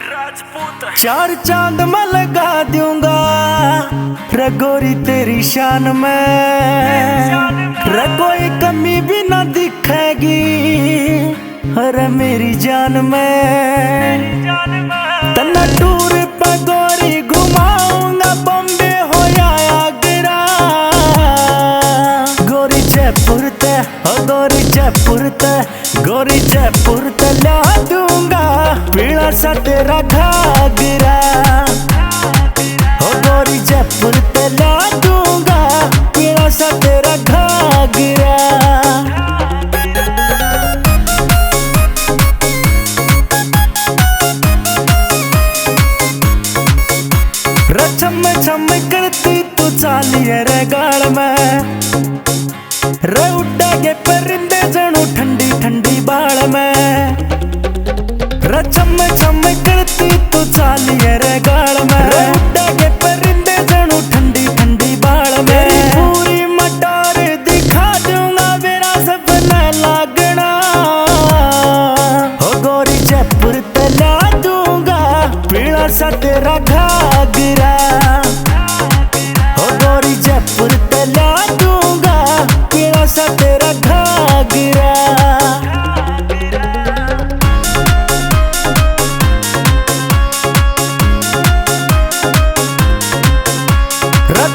राजपूत। चार चांद मैं लगा दूंगा रे गोरी तेरी शान में, रे कोई कमी भी ना दिखेगी अरे मेरी जान में। तना टूर पे गोरी घुमाऊंगा बॉम्बे हो या आगरा, गोरी जयपुर ते हो गोरी जयपुर ते, गोरी जयपुर ते ला दूंगा पीला सा तेरा घाघरा, हो गोरी जयपुर ते ला दूंगा पीला सा तेरा घाघरा। छम छम करती तू चालिए रे गाल में, रे उड़े परिंदे जणू ठंडी ठंडी बाल में, रे छम छम करती तू चालिए रे गाल में, रे उड़े परिंदे जणू ठंडी ठंडी बाल में। पूरी मटार दिखा दूंगा मेरा सपना लागना, हो गोरी जयपुर ते ला दूंगा पीला सा तेरा घाघरा, हो गोरी जयपुर ते ला दूंगा पीला सा तेरा घाघरा।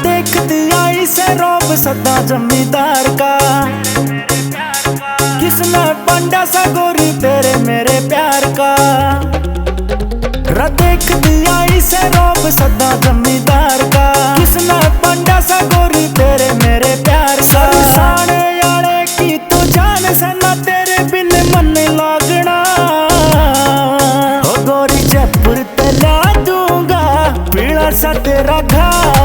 देखती आई से रौब सदा जमींदार का, किसने बंडा सा गोरी तेरे मेरे प्यार का। देखती आई से रौब सदा जमींदार का, किसने बंडा सा गोरी तेरे मेरे प्यार का। साने यारे की तू जान से ना तेरे बिन मन लागना, हो गोरी जयपुर ते ला दूंगा पीला सा तेरा घाघरा,